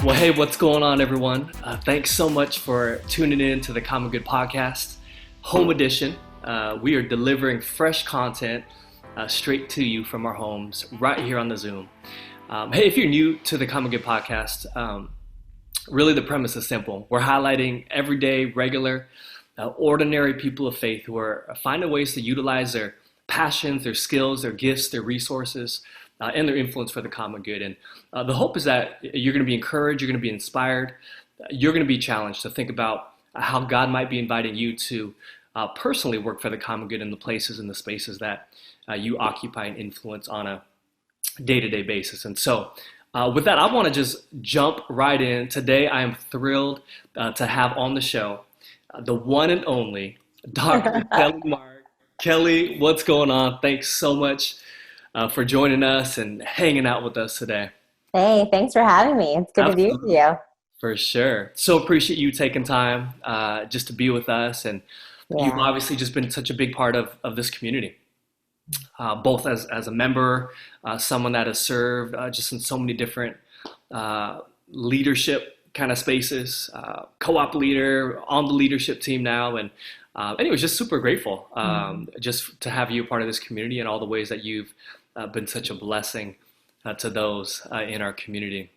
Well, hey, what's going on, everyone? Thanks so much for tuning in to the Common Good Podcast, Home Edition. We are delivering fresh content straight to you from our homes right here on the Zoom. Hey, if you're new to the Common Good Podcast, really the premise is simple. We're highlighting everyday, regular, ordinary people of faith who are finding ways to utilize their passions, their skills, their gifts, their resources, and their influence for the common good. And the hope is that you're going to be encouraged, you're going to be inspired, you're going to be challenged to think about how God might be inviting you to personally work for the common good in the places and the spaces that you occupy and influence on a day-to-day basis. And so with that, I want to just jump right in. Today, I am thrilled to have on the show the one and only Dr. Kelly Mark. Kelly, what's going on? Thanks so much for joining us and hanging out with us today. Hey, thanks for having me. It's good Absolutely. to be with you. For sure. So appreciate you taking time just to be with us. And you've obviously just been such a big part of this community, both as a member, someone that has served just in so many different leadership kind of spaces, co-op leader, on the leadership team now. And anyways, just super grateful just to have you a part of this community and all the ways that you've been such a blessing to those in our community.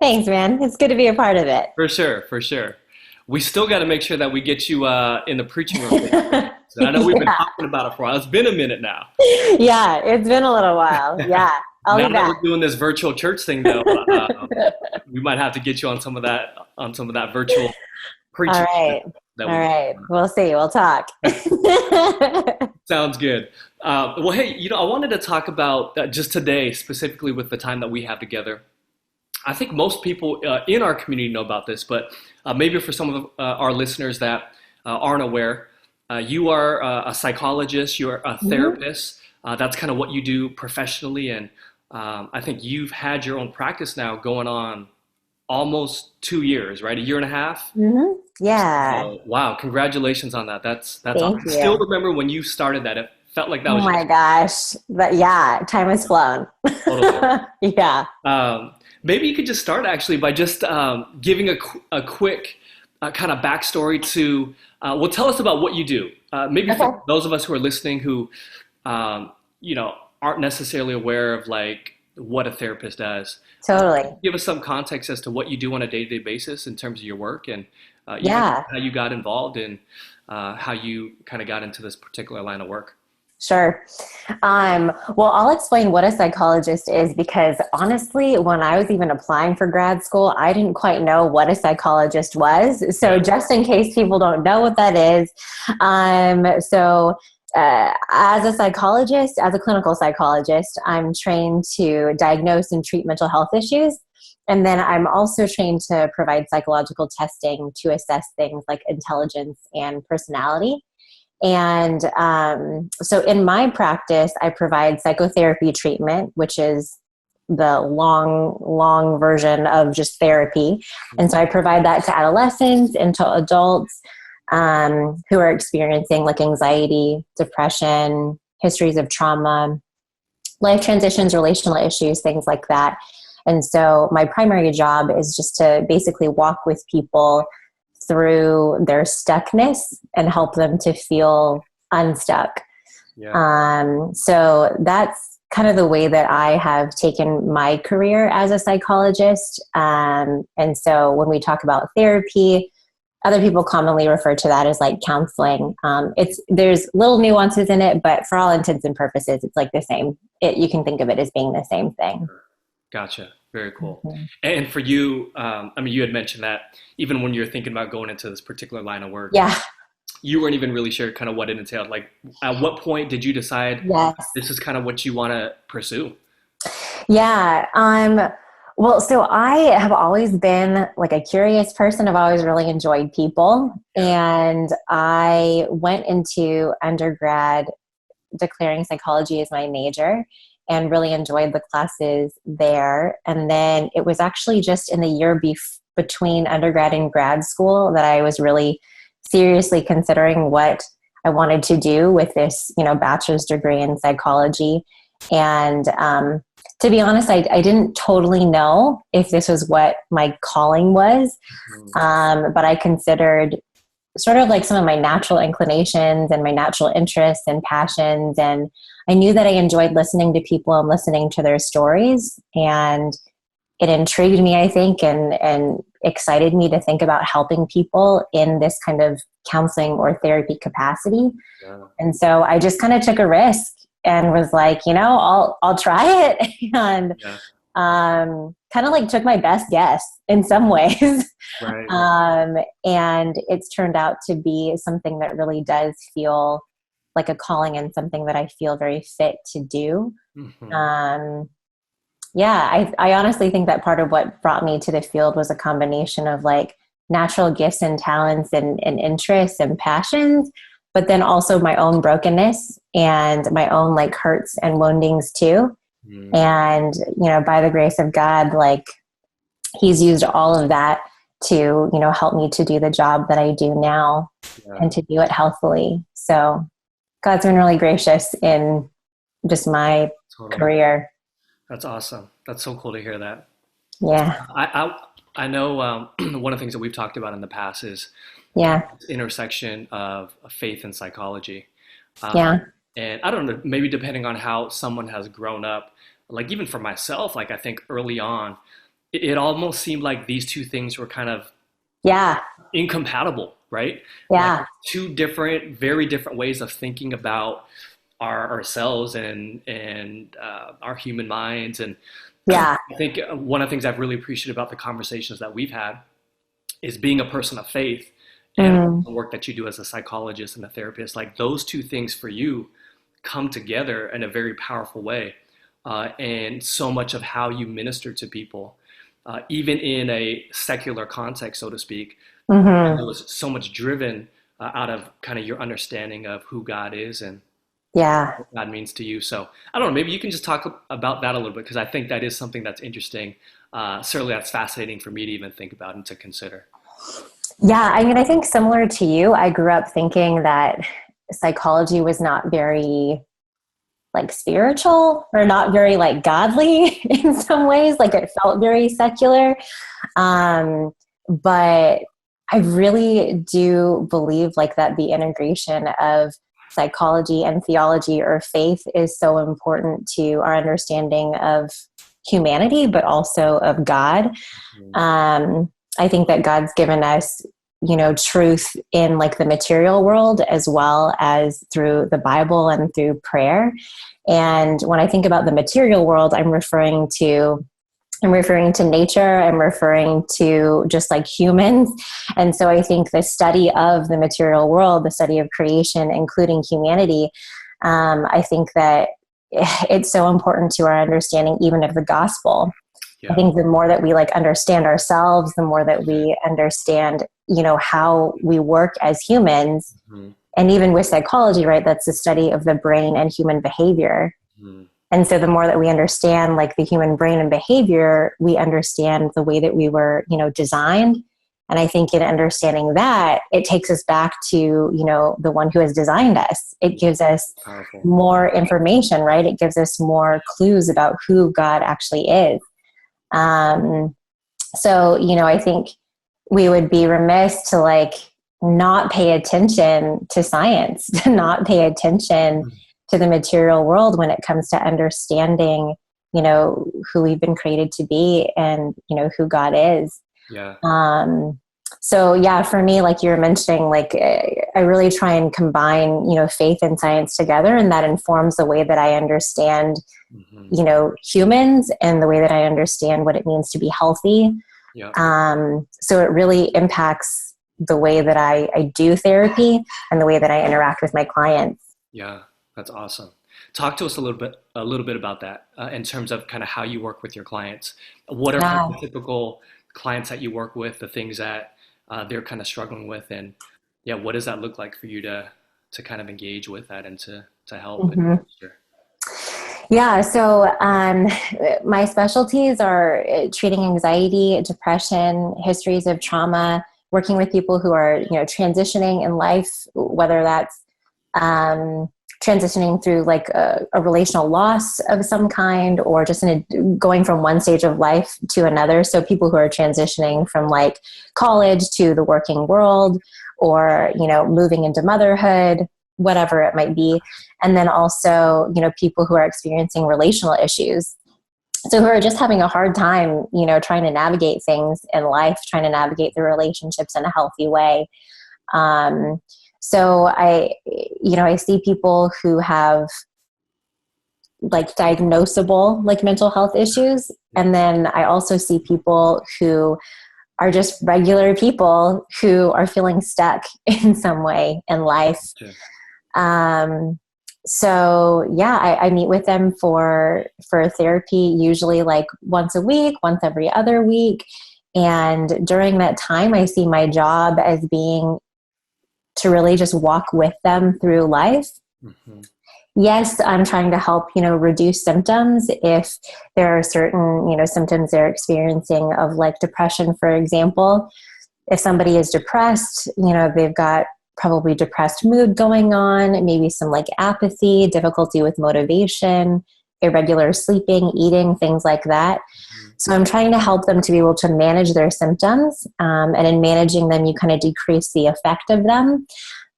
Thanks, man. It's good to be a part of it. For sure, for sure. We still got to make sure that we get you in the preaching room. So I know we've been talking about it for a while. It's been a minute now. Yeah, it's been a little while. Yeah, I'll be back. Now that we're doing this virtual church thing, though, we might have to get you on some of that virtual preaching. All right. We'll see. We'll talk. Sounds good. Well, hey, I wanted to talk about just today, specifically with the time that we have together. I think most people in our community know about this, but maybe for some of our listeners that aren't aware, you are a psychologist, you're a therapist. That's kind of what you do professionally. And I think you've had your own practice now going on almost 2 years, right? 1.5 years? Yeah. So, wow. Congratulations on that. That's Thank awesome. you. I still remember when you started that. It felt like that was. Oh my gosh. But yeah, time has flown. Totally. Yeah. Maybe you could just start actually by just giving a quick kind of backstory to, well, tell us about what you do. Maybe for those of us who are listening who, aren't necessarily aware of like what a therapist does. Totally. Give us some context as to what you do on a day-to-day basis in terms of your work and how you got involved and how you kind of got into this particular line of work. Sure. Well, I'll explain what a psychologist is because honestly, when I was even applying for grad school, I didn't quite know what a psychologist was. So just in case people don't know what that is. As a psychologist, as a clinical psychologist, I'm trained to diagnose and treat mental health issues. And then I'm also trained to provide psychological testing to assess things like intelligence and personality. And so in my practice, I provide psychotherapy treatment, which is the long version of just therapy. And so I provide that to adolescents and to adults who are experiencing like anxiety, depression, histories of trauma, life transitions, relational issues, things like that. And so my primary job is just to basically walk with people through their stuckness and help them to feel unstuck. Yeah. So that's kind of the way that I have taken my career as a psychologist. And so when we talk about therapy, other people commonly refer to that as like counseling. There's little nuances in it, but for all intents and purposes, it's like the same. You can think of it as being the same thing. Gotcha. Very cool. Mm-hmm. And for you, you had mentioned that even when you're thinking about going into this particular line of work, you weren't even really sure kind of what it entailed. Like, at what point did you decide this is kind of what you want to pursue? Yeah. Well, so I have always been like a curious person. I've always really enjoyed people. And I went into undergrad declaring psychology as my major and really enjoyed the classes there. And then it was actually just in the year between undergrad and grad school that I was really seriously considering what I wanted to do with this, bachelor's degree in psychology. And To be honest, I didn't totally know if this was what my calling was, but I considered sort of like some of my natural inclinations and my natural interests and passions. And I knew that I enjoyed listening to people and listening to their stories. And it intrigued me, I think, and excited me to think about helping people in this kind of counseling or therapy capacity. Yeah. And so I just kind of took a risk and was like, I'll try it. And Yeah. kind of like took my best guess in some ways. Right. And it's turned out to be something that really does feel like a calling and something that I feel very fit to do. Mm-hmm. I honestly think that part of what brought me to the field was a combination of like natural gifts and talents and interests and passions, but then also my own brokenness and my own like hurts and woundings too. Mm. And, by the grace of God, like he's used all of that to, help me to do the job that I do now and to do it healthily. So God's been really gracious in just my career. That's awesome. That's so cool to hear that. Yeah. I know one of the things that we've talked about in the past is this intersection of faith and psychology. And I don't know, maybe depending on how someone has grown up, like even for myself, like I think early on, it almost seemed like these two things were kind of incompatible, right? Yeah. Like two different, very different ways of thinking about ourselves and our human minds. And I think one of the things I've really appreciated about the conversations that we've had is being a person of faith and the work that you do as a psychologist and a therapist. Like those two things for you come together in a very powerful way. And so much of how you minister to people, even in a secular context, so to speak, it was so much driven out of kind of your understanding of who God is and what God means to you. So I don't know, maybe you can just talk about that a little bit, because I think that is something that's interesting. Certainly that's fascinating for me to even think about and to consider. Yeah, I mean, I think similar to you, I grew up thinking that psychology was not very like spiritual or not very like godly in some ways. Like it felt very secular. But I really do believe like that the integration of psychology and theology or faith is so important to our understanding of humanity, but also of God. I think that God's given us, truth in like the material world as well as through the Bible and through prayer. And when I think about the material world, I'm referring to nature, I'm referring to just like humans. And so I think the study of the material world, the study of creation, including humanity, I think that it's so important to our understanding even of the gospel. I think the more that we like understand ourselves, the more that we understand, how we work as humans, and even with psychology, right? That's the study of the brain and human behavior. And so the more that we understand like the human brain and behavior, we understand the way that we were, designed. And I think in understanding that, it takes us back to, the one who has designed us. It gives us more information, right? It gives us more clues about who God actually is. So, I think we would be remiss to like not pay attention to science, to not pay attention to the material world when it comes to understanding, who we've been created to be and, who God is. So yeah, for me, like you were mentioning, like I really try and combine, faith and science together, and that informs the way that I understand, humans and the way that I understand what it means to be healthy. So it really impacts the way that I do therapy and the way that I interact with my clients. Yeah, that's awesome. Talk to us a little bit about that in terms of kind of how you work with your clients. What are kind of the typical clients that you work with, the things that they're kind of struggling with, and what does that look like for you to kind of engage with that and to help? So my specialties are treating anxiety, depression, histories of trauma, working with people who are, transitioning in life, whether that's transitioning through like a relational loss of some kind, or just going from one stage of life to another. So people who are transitioning from like college to the working world, or, moving into motherhood, whatever it might be. And then also, people who are experiencing relational issues. So who are just having a hard time, trying to navigate things in life, trying to navigate the relationships in a healthy way. So I see people who have like diagnosable like mental health issues. And then I also see people who are just regular people who are feeling stuck in some way in life. Sure. So yeah, I meet with them for therapy, usually like once a week, once every other week. And during that time, I see my job as being to really just walk with them through life. Mm-hmm. Yes, I'm trying to help, reduce symptoms if there are certain, symptoms they're experiencing of like depression, for example. If somebody is depressed, they've got probably depressed mood going on, maybe some like apathy, difficulty with motivation, irregular sleeping, eating, things like that. Mm-hmm. So I'm trying to help them to be able to manage their symptoms. And in managing them, you kind of decrease the effect of them.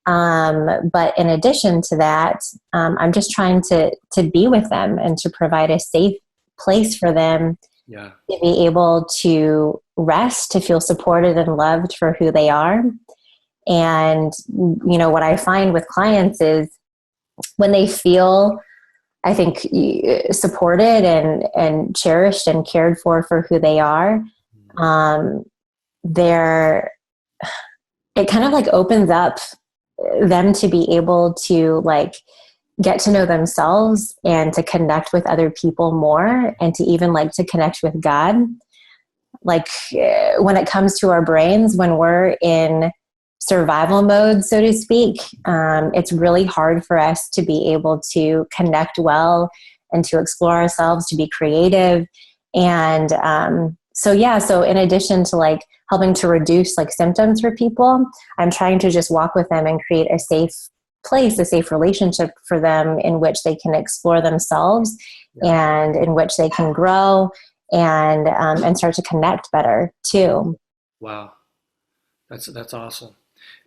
But in addition to that, I'm just trying to be with them and to provide a safe place for them to be able to rest, to feel supported and loved for who they are. And, what I find with clients is when they feel, I think, supported and cherished and cared for who they are, it kind of like opens up them to be able to like get to know themselves and to connect with other people more, and to even like to connect with God. Like when it comes to our brains, when we're in survival mode, so to speak, it's really hard for us to be able to connect well and to explore ourselves, to be creative. And so in addition to like helping to reduce like symptoms for people, I'm trying to just walk with them and create a safe place, a safe relationship for them in which they can explore themselves and in which they can grow and start to connect better too. Wow. That's awesome.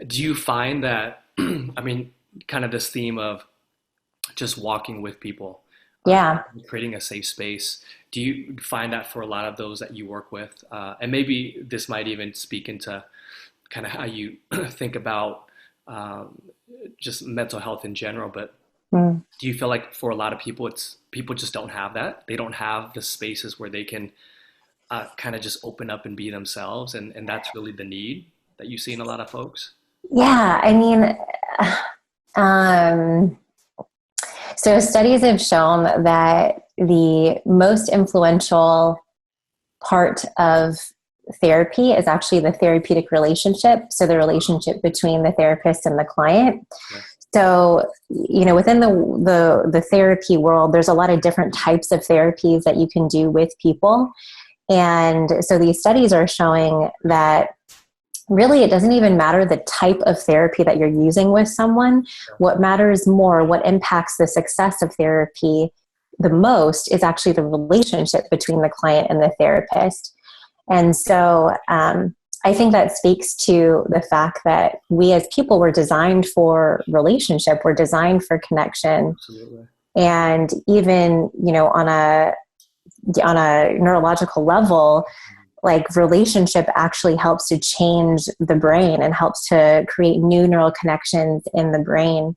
Do you find that, kind of this theme of just walking with people, creating a safe space, do you find that for a lot of those that you work with, and maybe this might even speak into kind of how you think about just mental health in general, but do you feel like for a lot of people, people just don't have that? They don't have the spaces where they can kind of just open up and be themselves, and that's really the need that you see in a lot of folks? Yeah, so studies have shown that the most influential part of therapy is actually the therapeutic relationship. So the relationship between the therapist and the client. Yeah. So, within the therapy world, there's a lot of different types of therapies that you can do with people. And so these studies are showing that really, it doesn't even matter the type of therapy that you're using with someone. What matters more, what impacts the success of therapy the most, is actually the relationship between the client and the therapist. And so I think that speaks to the fact that we as people were designed for relationship, we're designed for connection. Absolutely. And even, on a neurological level, like relationship actually helps to change the brain and helps to create new neural connections in the brain.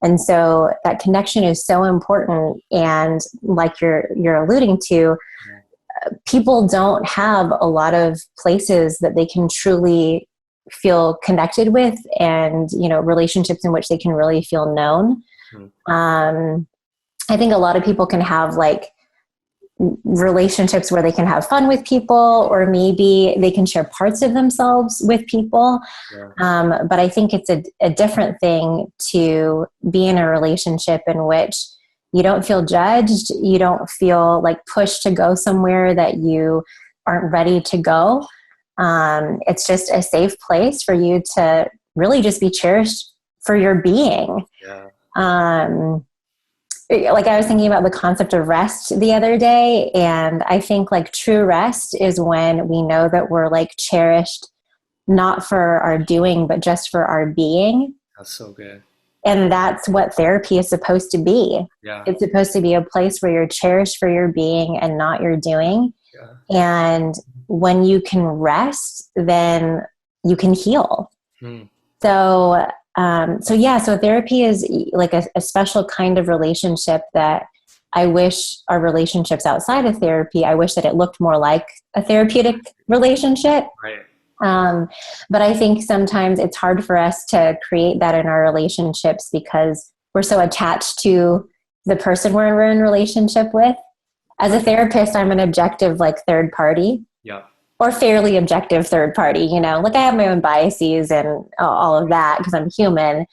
And so that connection is so important. And like you're alluding to, people don't have a lot of places that they can truly feel connected with, and, relationships in which they can really feel known. I think a lot of people can have like relationships where they can have fun with people, or maybe they can share parts of themselves with people. Yeah. But I think it's a different thing to be in a relationship in which you don't feel judged. You don't feel like pushed to go somewhere that you aren't ready to go. It's just a safe place for you to really just be cherished for your being. Yeah. Like I was thinking about the concept of rest the other day, and I think like true rest is when we know that we're like cherished, not for our doing, but just for our being. That's so good. And that's what therapy is supposed to be. Yeah. It's supposed to be a place where you're cherished for your being and not your doing. Yeah. And when you can rest, then you can heal. So therapy is like a special kind of relationship that I wish our relationships outside of therapy, I wish that it looked more like a therapeutic relationship. Right. But I think sometimes it's hard for us to create that in our relationships because we're so attached to the person we're in relationship with. As a therapist, I'm an objective, like third party. Yeah. Or fairly objective third party, you know, like I have my own biases and all of that because I'm human.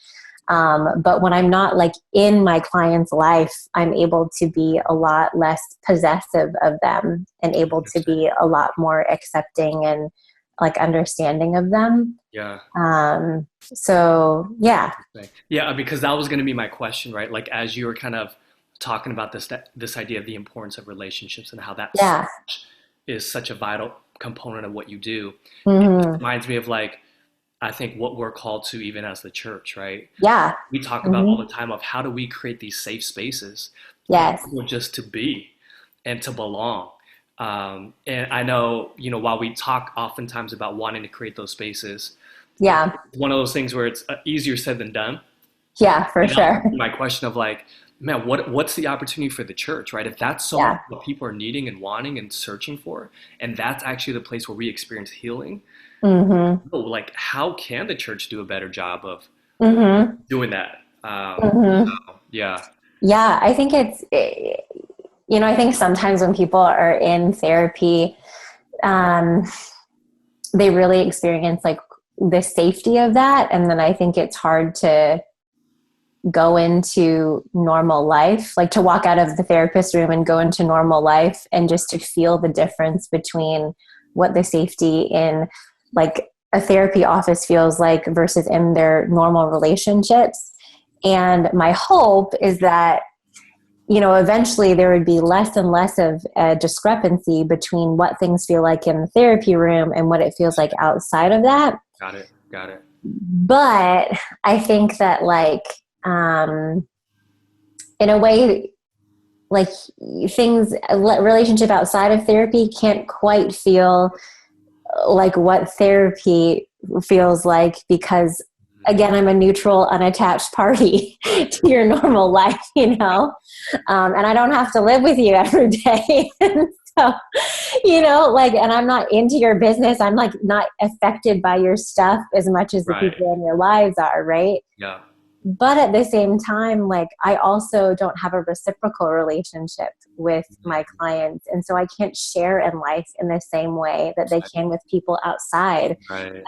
But when I'm not like in my client's life, I'm able to be a lot less possessive of them and able to be a lot more accepting and like understanding of them. Yeah. So yeah. Yeah, because that was going to be my question, right? Like as you were kind of talking about this idea of the importance of relationships and how that is such a vital component of what you do. It reminds me of like, I think what we're called to even as the church, right? Yeah. We talk about all the time of how do we create these safe spaces? Yes. Just to be and to belong. And I know, you know, while we talk oftentimes about wanting to create those spaces, it's one of those things where it's easier said than done. Yeah, for sure. My question of like, man, what's the opportunity for the church, right? If that's so much what people are needing and wanting and searching for, and that's actually the place where we experience healing, like how can the church do a better job of doing that? Yeah, I think you know, I think sometimes when people are in therapy, they really experience like the safety of that. And then I think it's hard to go into normal life, like to walk out of the therapist room and go into normal life and just to feel the difference between what the safety in like a therapy office feels like versus in their normal relationships. And my hope is that, you know, eventually there would be less and less of a discrepancy between what things feel like in the therapy room and what it feels like outside of that. Got it. But I think that like, in a way, like relationship outside of therapy can't quite feel like what therapy feels like because again, I'm a neutral, unattached party to your normal life, you know? And I don't have to live with you every day. So, you know, like, and I'm not into your business. I'm like not affected by your stuff as much as the people in your lives are, right? Yeah. But at the same time, like I also don't have a reciprocal relationship with my clients. And so I can't share in life in the same way that they can with people outside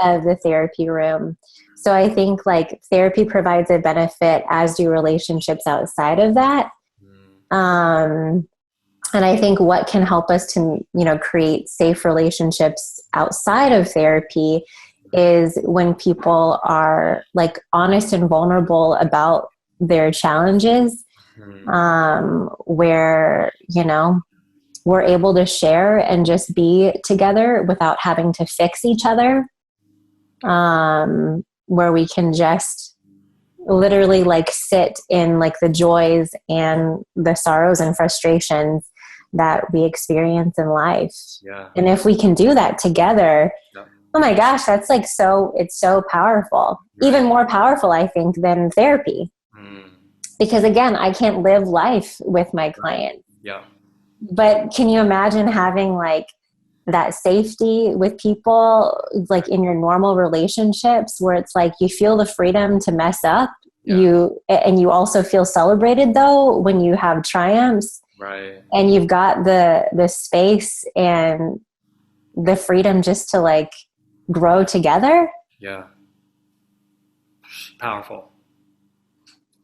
of the therapy room. So I think like therapy provides a benefit, as do relationships outside of that. And I think what can help us to, you know, create safe relationships outside of therapy is when people are like honest and vulnerable about their challenges, where, you know, we're able to share and just be together without having to fix each other, where we can just literally like sit in like the joys and the sorrows and frustrations that we experience in life. Yeah. And if we can do that together, oh my gosh, that's like it's so powerful. Even more powerful, I think, than therapy. Because again, I can't live life with my clients. Yeah. But can you imagine having like that safety with people, like in your normal relationships where it's like you feel the freedom to mess up, and you also feel celebrated though when you have triumphs. Right. And you've got the space and the freedom just to like grow together. Yeah. Powerful.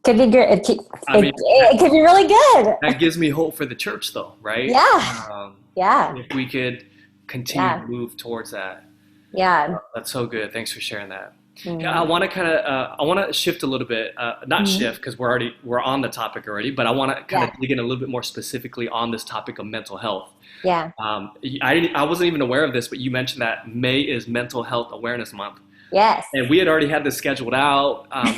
Could be good. It could be really good. That gives me hope for the church though, right? Yeah. If we could continue to move towards that. Yeah. That's so good. Thanks for sharing that. Yeah, I want to shift a little bit, not shift because we're on the topic already, but I want to kind of dig in a little bit more specifically on this topic of mental health. Yeah. I wasn't even aware of this, but you mentioned that May is Mental Health Awareness Month. Yes. And we had already had this scheduled out. I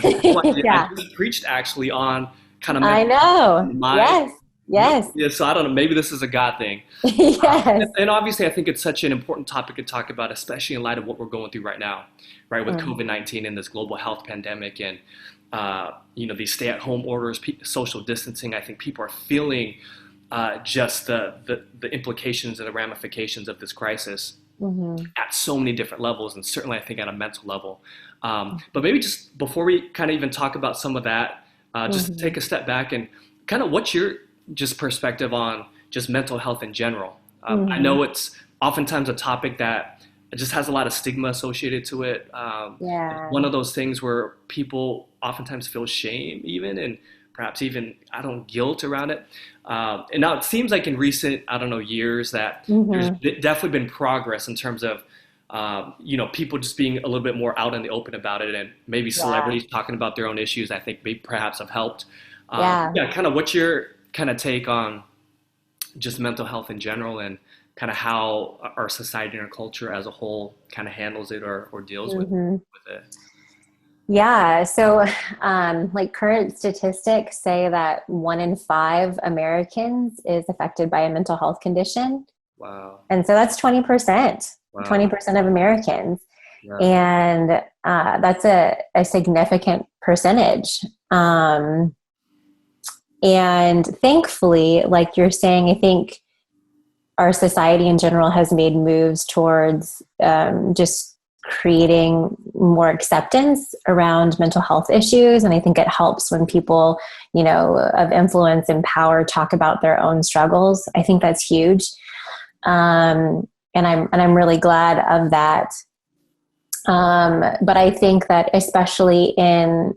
just preached actually on kind of I know. Yes. Yes. Yeah, so I don't know, maybe this is a God thing. Yes. And obviously I think it's such an important topic to talk about, especially in light of what we're going through right now, right? With COVID-19 and this global health pandemic and, these stay-at-home orders, social distancing. I think people are feeling just the implications and the ramifications of this crisis at so many different levels, and certainly I think at a mental level. But maybe just before we kind of even talk about some of that, just to take a step back and kind of what's your just perspective on just mental health in general. I know it's oftentimes a topic that just has a lot of stigma associated to it. It's one of those things where people oftentimes feel shame even, and perhaps even, guilt around it. And now it seems like in recent, years that there's definitely been progress in terms of, people just being a little bit more out in the open about it, and maybe celebrities talking about their own issues, I think maybe perhaps have helped. Kind of what's your kind of take on just mental health in general and kind of how our society and our culture as a whole kind of handles it or deals with it? Yeah. So, current statistics say that 1 in 5 Americans is affected by a mental health condition. Wow. And so that's 20%, 20% of Americans. Yeah. And that's a significant percentage. And thankfully, like you're saying, I think our society in general has made moves towards just creating more acceptance around mental health issues. And I think it helps when people, of influence and power talk about their own struggles. I think that's huge. And I'm really glad of that. But I think that especially in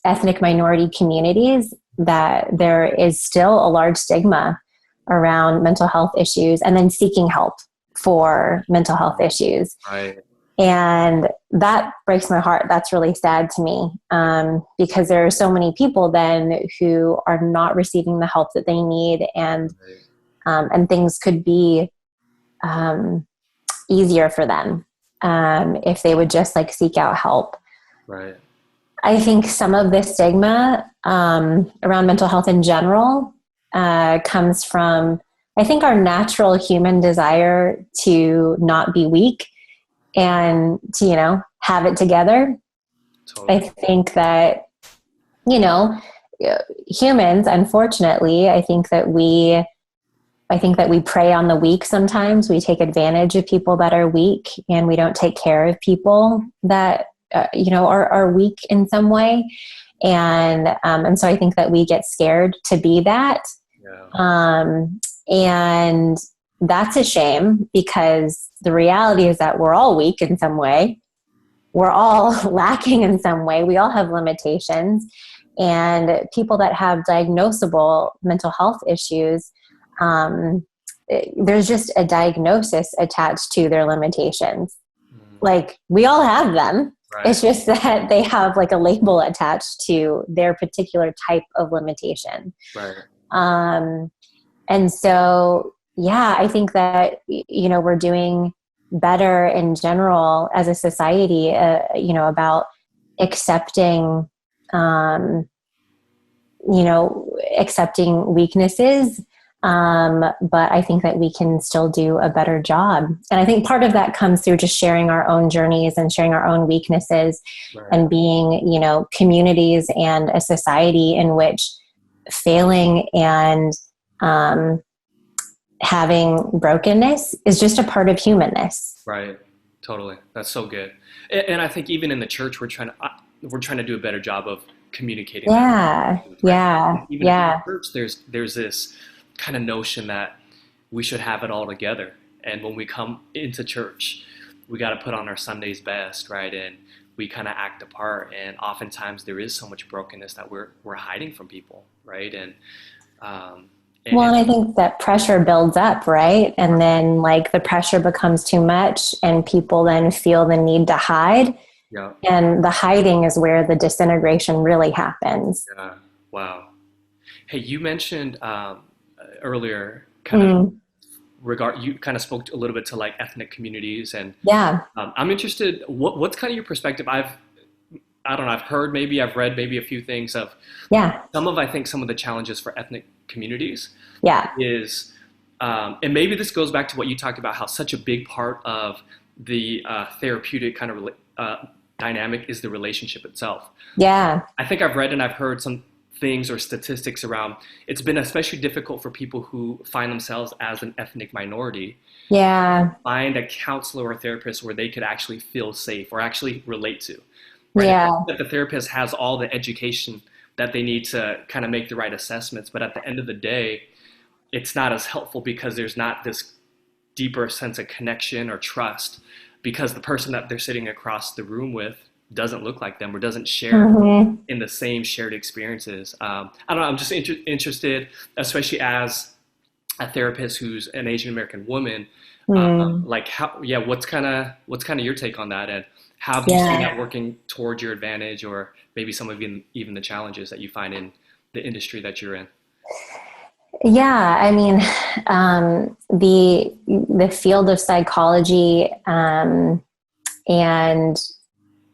ethnic minority communities, that there is still a large stigma around mental health issues and then seeking help for mental health issues. Right. And that breaks my heart. That's really sad to me, because there are so many people then who are not receiving the help that they need, and things could be easier for them if they would just seek out help. Right. I think some of the stigma around mental health in general comes from, I think, our natural human desire to not be weak and to, have it together. Totally. I think that, humans, unfortunately, I think that we prey on the weak sometimes. We take advantage of people that are weak, and we don't take care of people that are weak in some way. And so I think that we get scared to be that. Yeah. And that's a shame, because the reality is that we're all weak in some way. We're all lacking in some way. We all have limitations, and people that have diagnosable mental health issues, there's just a diagnosis attached to their limitations. We all have them. Right. It's just that they have a label attached to their particular type of limitation. Right. And so, I think that, we're doing better in general as a society, about accepting, accepting weaknesses. But I think that we can still do a better job. And I think part of that comes through just sharing our own journeys and sharing our own weaknesses, right. And being, communities and a society in which failing and having brokenness is just a part of humanness. Right. Totally. That's so good. And I think even in the church, we're trying to do a better job of communicating. Yeah. Right? Yeah. Even in the church, there's this kind of notion that we should have it all together. And when we come into church, we got to put on our Sunday's best, right? And we kind of act the part. And oftentimes there is so much brokenness that we're hiding from people, right? And I think that pressure builds up, right? And then the pressure becomes too much, and people then feel the need to hide. Yeah. And the hiding is where the disintegration really happens. Yeah. Wow. Hey, you mentioned earlier kind of Mm, you kind of spoke a little bit to like ethnic communities, and yeah, I'm interested. What's kind of your perspective? I don't know. I've heard, maybe I've read maybe a few things of yeah, I think some of the challenges for ethnic communities yeah, is, and maybe this goes back to what you talked about, how such a big part of the therapeutic kind of dynamic is the relationship itself. yeah, I think I've read and I've heard some things or statistics around it's been especially difficult for people who find themselves as an ethnic minority yeah, find a counselor or therapist where they could actually feel safe or actually relate to, right? It's yeah. not that the therapist has all the education that they need to kind of make the right assessments, but at the end of the day, it's not as helpful because there's not this deeper sense of connection or trust because the person that they're sitting across the room with doesn't look like them or doesn't share Hmm. in the same shared experiences. I don't know. I'm just interested, especially as a therapist who's an Asian American woman. Mm, Like how? Yeah. What's kind of your take on that, and how have you seen yeah. that working towards your advantage, or maybe some of even the challenges that you find in the industry that you're in? Yeah, I mean, the field of psychology, and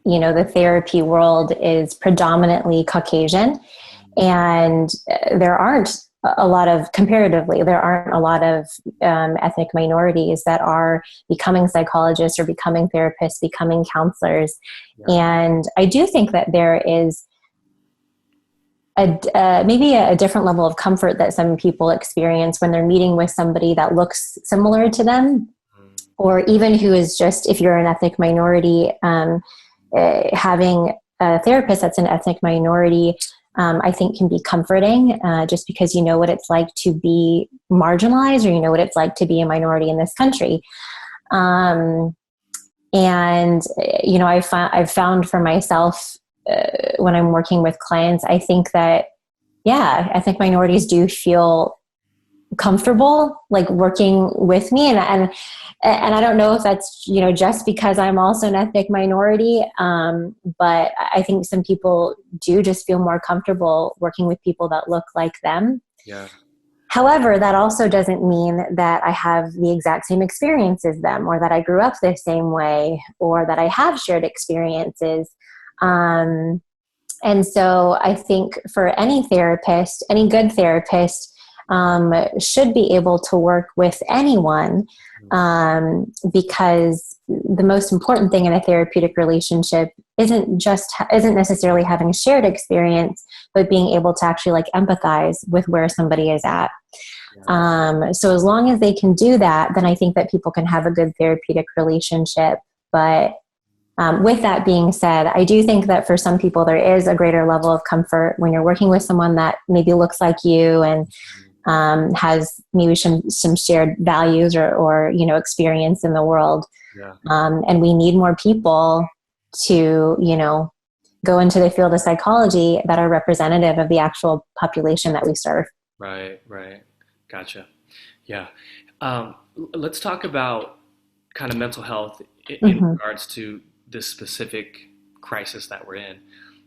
the therapy world is predominantly Caucasian, and there aren't a lot of comparatively there aren't a lot of ethnic minorities that are becoming psychologists or becoming therapists, becoming counselors, Yeah. and I do think that there is maybe a different level of comfort that some people experience when they're meeting with somebody that looks similar to them, Mm. or even who is just, if you're an ethnic minority, having a therapist that's an ethnic minority, I think can be comforting, just because you know what it's like to be marginalized, or you know what it's like to be a minority in this country. Um, and I've found for myself, when I'm working with clients, I think that, yeah, ethnic minorities do feel comfortable like working with me, and I don't know if that's just because I'm also an ethnic minority, but I think some people do just feel more comfortable working with people that look like them. Yeah. However, that also doesn't mean that I have the exact same experience as them, or that I grew up the same way, or that I have shared experiences. Um, and so I think for any therapist, any good therapist, should be able to work with anyone, because the most important thing in a therapeutic relationship isn't necessarily having a shared experience, but being able to actually like empathize with where somebody is at. Yeah. So as long as they can do that, then I think that people can have a good therapeutic relationship. But with that being said, I do think that for some people there is a greater level of comfort when you're working with someone that maybe looks like you and has maybe some shared values, or experience in the world. Yeah. And we need more people to go into the field of psychology that are representative of the actual population that we serve. Right. Right. Gotcha. Yeah. Let's talk about kind of mental health in Hmm. regards to this specific crisis that we're in.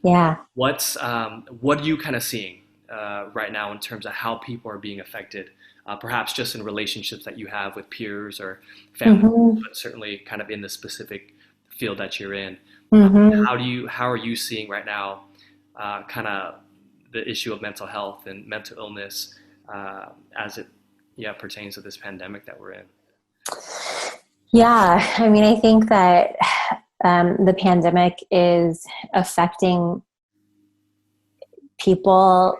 Yeah. What are you kind of seeing right now in terms of how people are being affected, perhaps just in relationships that you have with peers or family, Hmm. but certainly kind of in the specific field that you're in. Hmm. How are you seeing right now, kind of the issue of mental health and mental illness as it pertains to this pandemic that we're in? Yeah. I mean, I think that the pandemic is affecting people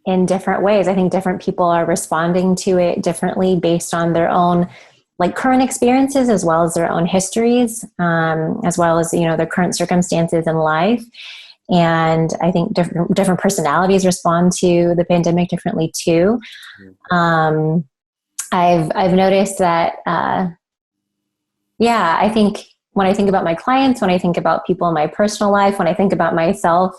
in different ways. I think different people are responding to it differently based on their own like current experiences, as well as their own histories, as well as their current circumstances in life. And I think different personalities respond to the pandemic differently too. Mm. Um, I've noticed that. Yeah, I think when I think about my clients, when I think about people in my personal life, when I think about myself,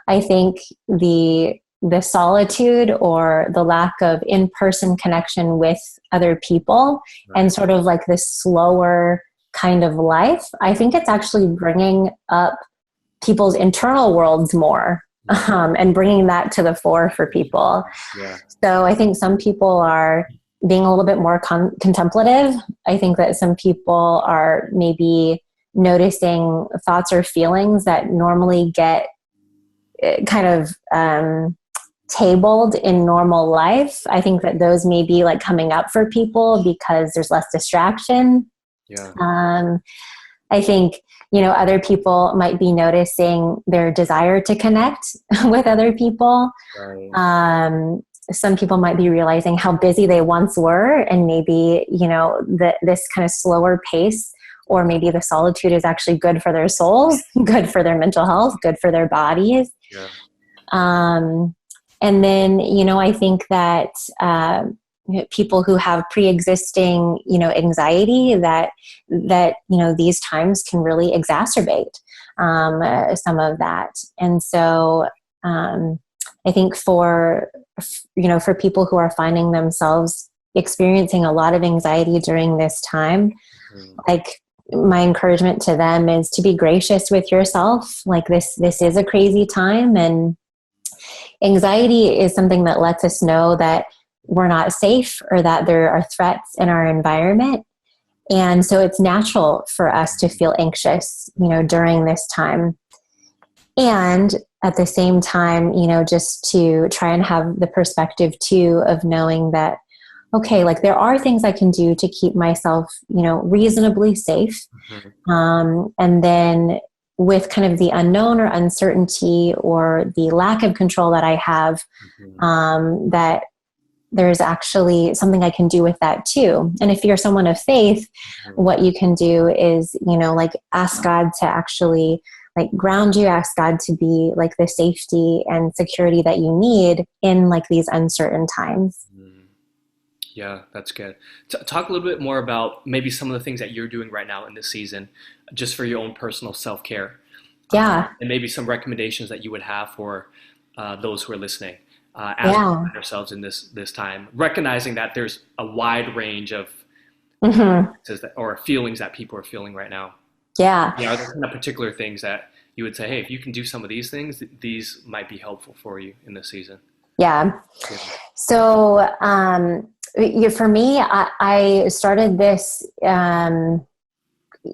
I think the solitude or the lack of in-person connection with other people, Right. and sort of like this slower kind of life, I think it's actually bringing up people's internal worlds more, and bringing that to the fore for people. Yeah. So I think some people are being a little bit more contemplative. I think that some people are maybe noticing thoughts or feelings that normally get kind of tabled in normal life. I think that those may be like coming up for people because there's less distraction. Yeah. I think, other people might be noticing their desire to connect with other people. Right. Some people might be realizing how busy they once were, and maybe, this kind of slower pace, or maybe the solitude is actually good for their souls, good for their mental health, good for their bodies. Yeah. And then, I think that people who have pre-existing, anxiety, that these times can really exacerbate some of that. And so I think for people who are finding themselves experiencing a lot of anxiety during this time, like, my encouragement to them is to be gracious with yourself. Like, this is a crazy time, and anxiety is something that lets us know that we're not safe, or that there are threats in our environment. And so it's natural for us to feel anxious, during this time. And at the same time, just to try and have the perspective too of knowing that, okay, like, there are things I can do to keep myself, reasonably safe. And then with kind of the unknown or uncertainty or the lack of control that I have, that there's actually something I can do with that too. And if you're someone of faith, what you can do is, like, ask God to actually, like, ground you, ask God to be like the safety and security that you need in, like, these uncertain times. Yeah, that's good. Talk a little bit more about maybe some of the things that you're doing right now in this season, just for your own personal self-care. Yeah. And maybe some recommendations that you would have for those who are listening as we find ourselves in this time, recognizing that there's a wide range of or feelings that people are feeling right now. Yeah. Are there kind of particular things that you would say, hey, if you can do some of these things, these might be helpful for you in this season? Yeah. So for me, I started this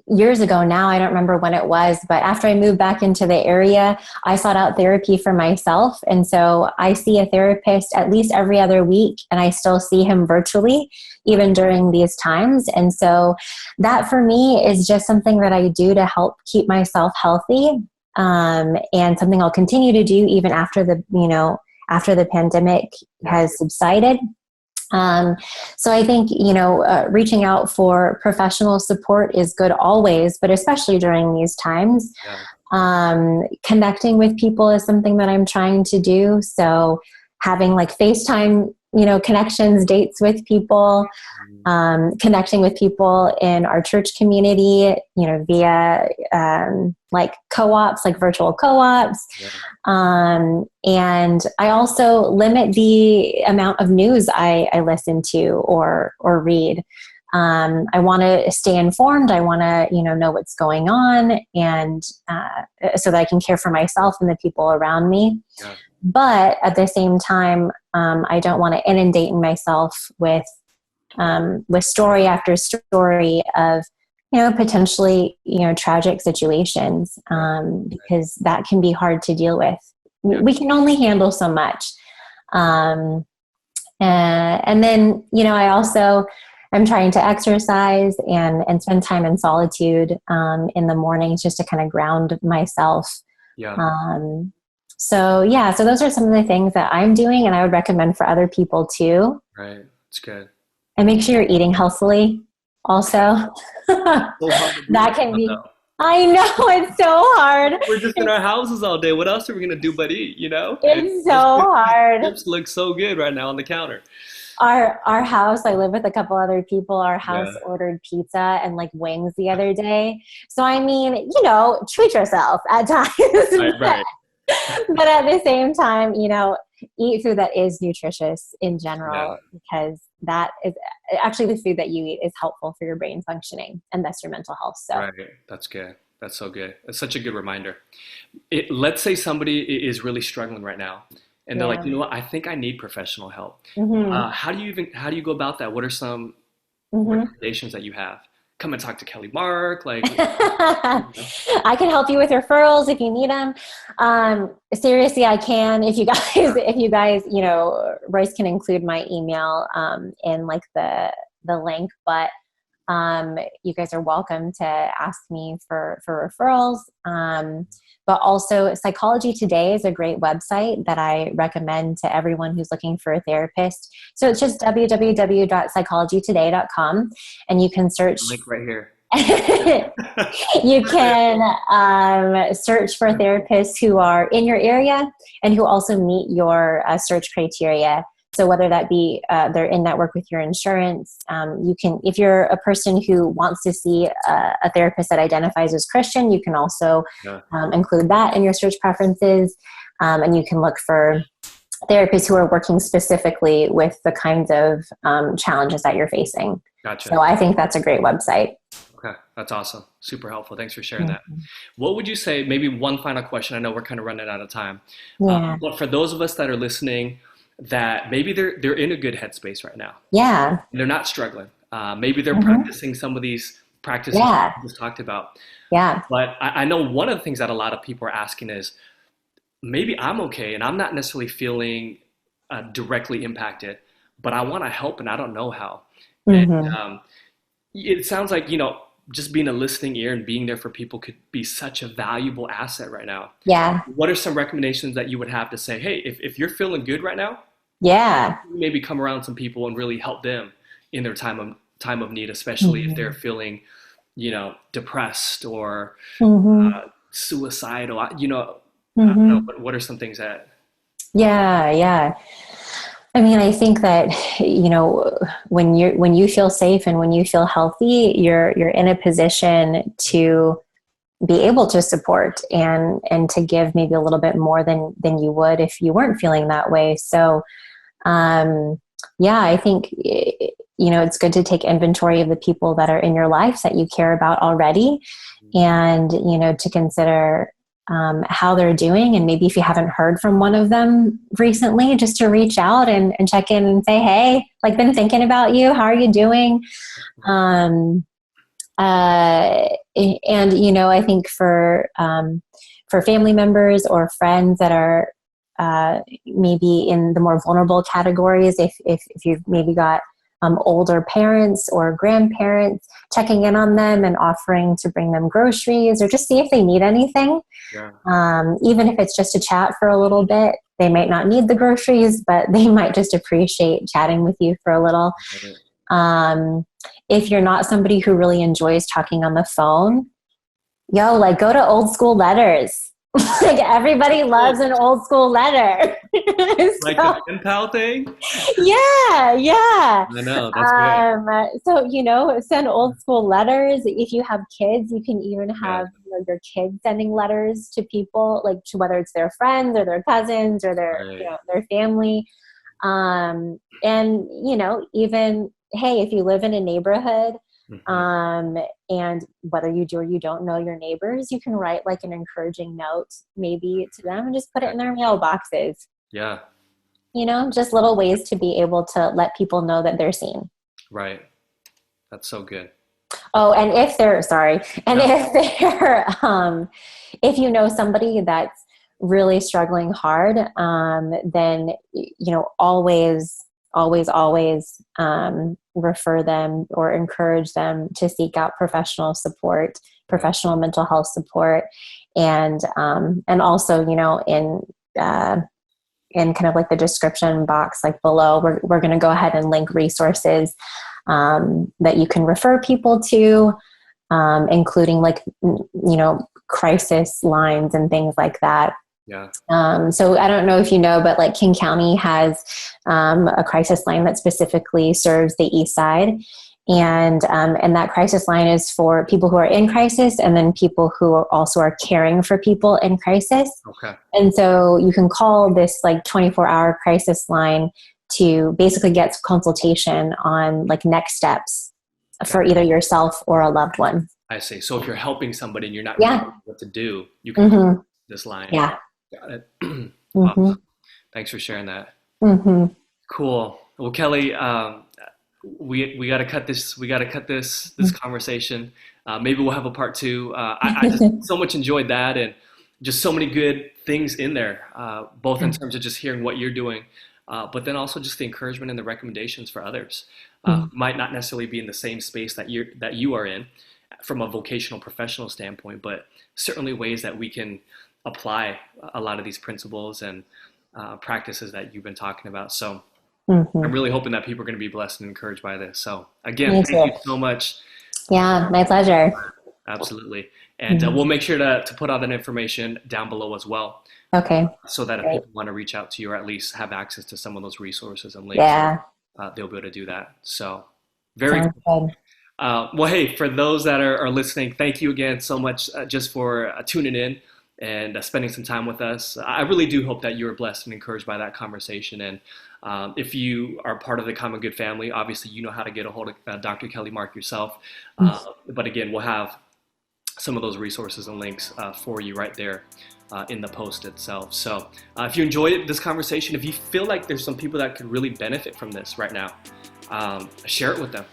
years ago now. I don't remember when it was, but after I moved back into the area, I sought out therapy for myself. And so I see a therapist at least every other week, and I still see him virtually, even during these times. And so that for me is just something that I do to help keep myself healthy, and something I'll continue to do even after the pandemic has subsided. So I think, reaching out for professional support is good always, but especially during these times. Connecting with people is something that I'm trying to do. So having like FaceTime, connections, dates with people, connecting with people in our church community, via like co-ops, like virtual co-ops. And I also limit the amount of news I listen to or read. I want to stay informed. I want to, know what's going on, and so that I can care for myself and the people around me. But at the same time, I don't want to inundate myself with story after story of, potentially, tragic situations, because that can be hard to deal with. We can only handle so much. And then, I also am trying to exercise and spend time in solitude in the mornings, just to kind of ground myself. So those are some of the things that I'm doing, and I would recommend for other people too. Right. It's good. And make sure you're eating healthily also. That can be, I know, it's so hard. We're just in our houses all day. What else are we going to do but eat, It's so hard. Chips look so good right now on the counter. Our house, I live with a couple other people. Our house ordered pizza and like wings the other day. So, I mean, treat yourself at times. Right. But at the same time, eat food that is nutritious in Yeah. general, because that is actually the food that you eat is helpful for your brain functioning and thus your mental health. So Right. That's good. That's so good. It's such a good reminder. Let's say somebody is really struggling right now, and they're like, yeah. you know what, I think I need professional help. Hmm. How do you go about that? What are some Hmm. recommendations that you have? Come and talk to Kelly Mark, like, you know? I can help you with referrals if you need them. Seriously, I can. If you guys, if you guys, Royce can include my email in like the link, but you guys are welcome to ask me for referrals. But also, Psychology Today is a great website that I recommend to everyone who's looking for a therapist. So it's just www.psychologytoday.com, and you can search. Link right here. You can search for therapists who are in your area and who also meet your search criteria. So whether that be they're in network with your insurance, you can, if you're a person who wants to see a therapist that identifies as Christian, you can also Yeah. include that in your search preferences. And you can look for therapists who are working specifically with the kinds of challenges that you're facing. Gotcha. So I think that's a great website. Okay, that's awesome. Super helpful. Thanks for sharing that. What would you say, maybe one final question? I know we're kind of running out of time. Yeah. But for those of us that are listening, that maybe they're in a good headspace right now. Yeah. They're not struggling. Maybe they're Mm-hmm. practicing some of these practices Yeah. we just talked about. Yeah. But I know one of the things that a lot of people are asking is, maybe I'm okay and I'm not necessarily feeling directly impacted, but I want to help and I don't know how. And Mm-hmm. it sounds like, just being a listening ear and being there for people could be such a valuable asset right now. Yeah. What are some recommendations that you would have to say, hey, if you're feeling good right now, Yeah. maybe come around some people and really help them in their time of need, especially if they're Mm-hmm. feeling, depressed or Mm-hmm. suicidal. I don't know, Mm-hmm. but what are some things that? Yeah. Yeah. I mean, I think that, when you feel safe and when you feel healthy, you're in a position to be able to support and to give maybe a little bit more than you would if you weren't feeling that way. So, yeah, I think, it's good to take inventory of the people that are in your life that you care about already, and, to consider how they're doing. And maybe if you haven't heard from one of them recently, just to reach out and check in and say, hey, like, been thinking about you. How are you doing? And, I think for family members or friends that are maybe in the more vulnerable categories, if you've maybe got older parents or grandparents, checking in on them and offering to bring them groceries or just see if they need anything. Yeah. Even if it's just a chat for a little bit, they might not need the groceries, but they might just appreciate chatting with you for a little. If you're not somebody who really enjoys talking on the phone, go to old school letters. Like, everybody loves an old school letter. Like the pen pal thing? Yeah. I know, that's great. So, send old school letters. If you have kids, you can even Yeah. have your kids sending letters to people, like, to whether it's their friends or their cousins or their Right. their family. And even, hey, if you live in a neighborhood, Mhm. and whether you do or you don't know your neighbors, you can write like an encouraging note maybe to them and just put it in their mailboxes. Yeah, Just little ways to be able to let people know that they're seen. right. That's so good. Oh, and if they're No. if you know somebody that's really struggling hard, then always refer them or encourage them to seek out professional support, professional mental health support, and also in kind of like the description box, like below, we're going to go ahead and link resources that you can refer people to, including like, crisis lines and things like that. Yeah. So I don't know if you know, but like King County has a crisis line that specifically serves the East Side. And that crisis line is for people who are in crisis, and then people who also are caring for people in crisis. Okay. And so you can call this like 24-hour crisis line to basically get consultation on like next steps for either yourself or a loved one. I see. So if you're helping somebody and you're not Yeah. sure what to do, you can call this line. Yeah. Got it. Wow. Thanks for sharing that. Cool. Well, Kelly, we got to cut this. We got to cut this conversation. Maybe we'll have a part 2. I just so much enjoyed that, and just so many good things in there, both in terms of just hearing what you're doing, but then also just the encouragement and the recommendations for others. Might not necessarily be in the same space that you are in, from a vocational professional standpoint, but certainly ways that we can apply a lot of these principles and practices that you've been talking about. So I'm really hoping that people are going to be blessed and encouraged by this. So again, thank you so much. Yeah, my pleasure. Absolutely. And we'll make sure to put all that information down below as well. Okay. So that if people want to reach out to you or at least have access to some of those resources and links, they'll be able to do that. So very cool. Well, hey, for those that are listening, thank you again so much just for tuning in and spending some time with us. I really do hope that you were blessed and encouraged by that conversation. And if you are part of the Common Good family, obviously you know how to get a hold of Dr. Kelly Mark yourself. But again, we'll have some of those resources and links for you right there in the post itself. So if you enjoyed this conversation, if you feel like there's some people that could really benefit from this right now, share it with them.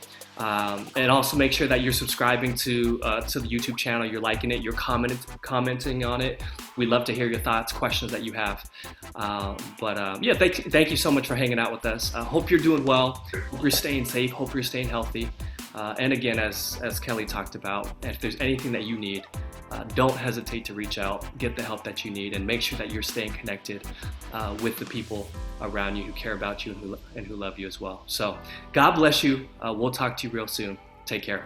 And also make sure that you're subscribing to the YouTube channel, you're liking it, you're commenting on it. We'd love to hear your thoughts, questions that you have. Yeah, thank you so much for hanging out with us. Hope you're doing well. Hope you're staying safe. Hope you're staying healthy. And again, as Kelly talked about, if there's anything that you need, don't hesitate to reach out, get the help that you need, and make sure that you're staying connected with the people around you who care about you and who love you as well. So God bless you. We'll talk to you real soon. Take care.